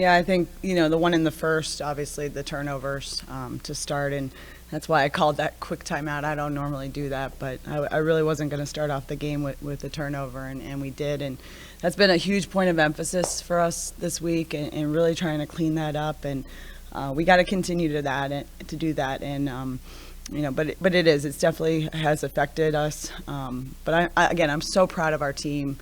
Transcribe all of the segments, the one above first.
Yeah, I think, the one in the first, obviously the turnovers to start, and that's why I called that quick timeout. I don't normally do that, but I really wasn't going to start off the game with the turnover, and we did. And that's been a huge point of emphasis for us this week, and really trying to clean that up. And we got to continue to do that. And, but it's definitely has affected us. But again, I'm so proud of our team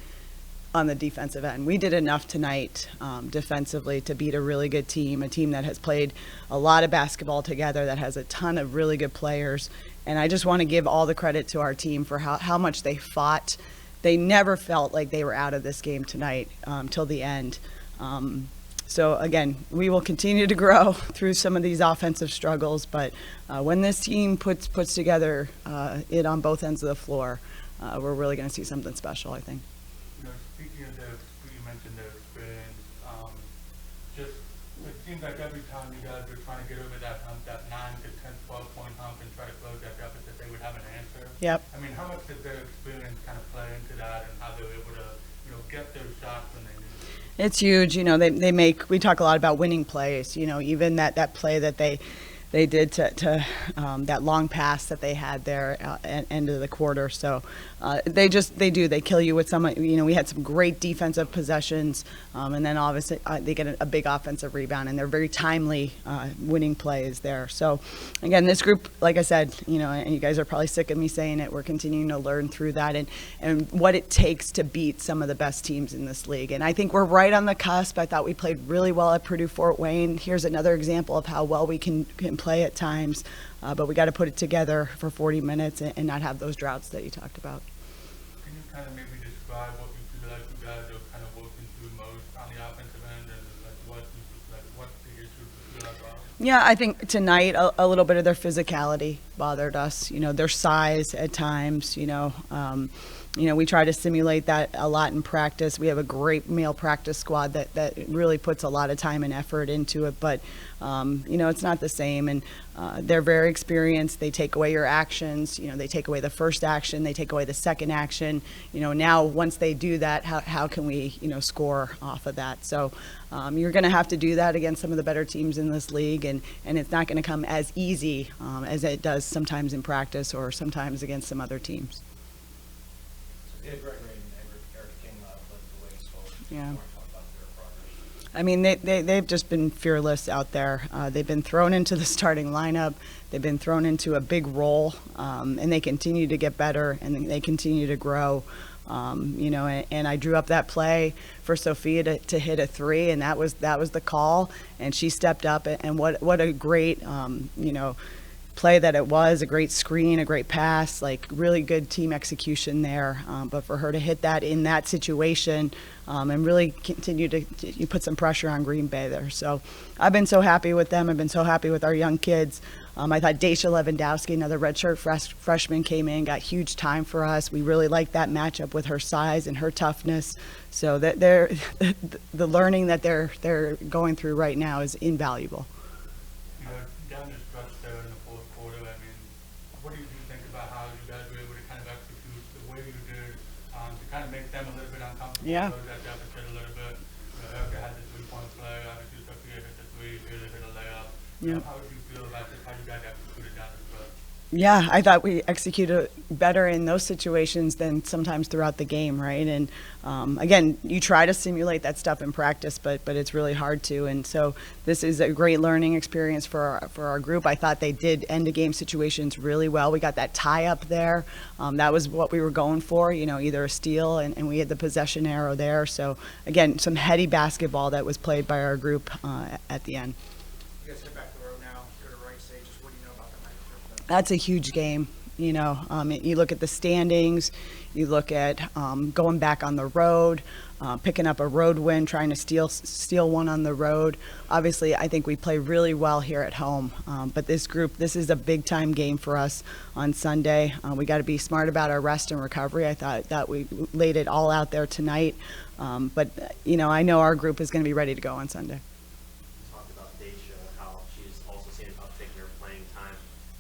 on the defensive end. We did enough tonight defensively to beat a really good team, a team that has played a lot of basketball together, that has a ton of really good players. And I just want to give all the credit to our team for how much they fought. They never felt like they were out of this game tonight till the end. So again, we will continue to grow through some of these offensive struggles, but when this team puts together it on both ends of the floor, we're really going to see something special, I think. Speaking of you mentioned their experience, it seems like every time you guys were trying to get over that hump, that 9 to 10, 12-point hump and try to close that deficit, they would have an answer. Yep. I mean, how much did their experience kind of play into that, and how they were able to, get those shots when they needed to? It's huge. We talk a lot about winning plays, even that play that they did to that long pass that they had there at end of the quarter. So they kill you with some, we had some great defensive possessions, and then obviously they get a big offensive rebound, and they're very timely winning plays there. So again, this group, like I said, and you guys are probably sick of me saying it, we're continuing to learn through that and what it takes to beat some of the best teams in this league. And I think we're right on the cusp. I thought we played really well at Purdue Fort Wayne. Here's another example of how well we can play at times, but we got to put it together for 40 minutes and not have those droughts that you talked about. Can you kind of maybe describe what you feel like you guys are kind of working through most on the offensive end, and what's the issue you feel like are? Yeah, I think tonight a little bit of their physicality bothered us. Their size at times. We try to simulate that a lot in practice. We have a great male practice squad that really puts a lot of time and effort into it, but it's not the same. And they're very experienced. They take away your actions. They take away the first action. They take away the second action. Now once they do that, how can we score off of that? So you're going to have to do that against some of the better teams in this league, and it's not going to come as easy as it does sometimes in practice or sometimes against some other teams. Gregory and Eric King led the way, so Yeah. talk about their progress. I mean, they've just been fearless out there. They've been thrown into the starting lineup. They've been thrown into a big role, and they continue to get better, and they continue to grow. And I drew up that play for Sophia to hit a three, and that was the call, and she stepped up, and what a great, play that it was, a great screen, a great pass, like really good team execution there. But for her to hit that in that situation and really continue to you put some pressure on Green Bay there. So I've been so happy with them. I've been so happy with our young kids. I thought Daisha Lewandowski, another redshirt freshman, came in, got huge time for us. We really liked that matchup with her size and her toughness. So that the learning that they're going through right now is invaluable. Down the stretch there in the fourth quarter, I mean, what do you think about how you guys were able to kind of execute the way you did to kind of make them a little bit uncomfortable? Yeah. That deficit a little bit. Erica had the 3-point play, obviously Sophia hit the three, Taylor hit a layup. Yeah. How would you feel about this? How you guys executed down the stretch? Yeah, I thought we executed better in those situations than sometimes throughout the game, right? And again, you try to simulate that stuff in practice, but it's really hard to. And so this is a great learning experience for our group. I thought they did end-of-game situations really well. We got that tie up there. That was what we were going for, either a steal, and we had the possession arrow there. So again, some heady basketball that was played by our group at the end. You guys head back to the road now, go to Rice State. Just what do you know about the night? That's a huge game. You look at the standings, you look at going back on the road, picking up a road win, trying to steal one on the road. Obviously, I think we play really well here at home, but this is a big time game for us on Sunday. We got to be smart about our rest and recovery. I thought that we laid it all out there tonight, but I know our group is going to be ready to go on Sunday. Talked about Daisha, how she's also seen an uptick in her playing time.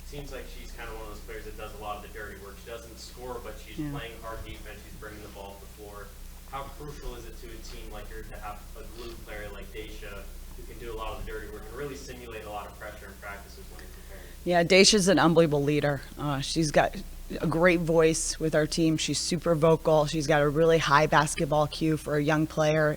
Seems like she's kind of one of those players that does a lot of the dirty work. She doesn't score, but she's playing hard defense. She's bringing the ball to the floor. How crucial is it to a team like yours to have a glue player like Daisha who can do a lot of the dirty work and really simulate a lot of pressure in practices when you're preparing. Yeah, Daisha's an unbelievable leader. She's got a great voice with our team. She's super vocal. She's got a really high basketball IQ for a young player.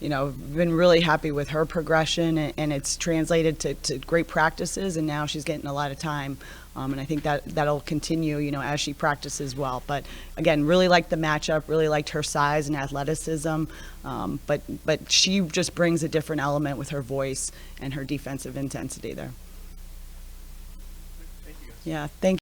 Been really happy with her progression, and it's translated to great practices, and now she's getting a lot of time. And I think that'll continue, as she practices well. But again, really liked the matchup, really liked her size and athleticism. But she just brings a different element with her voice and her defensive intensity there. Thank you guys. Yeah, thank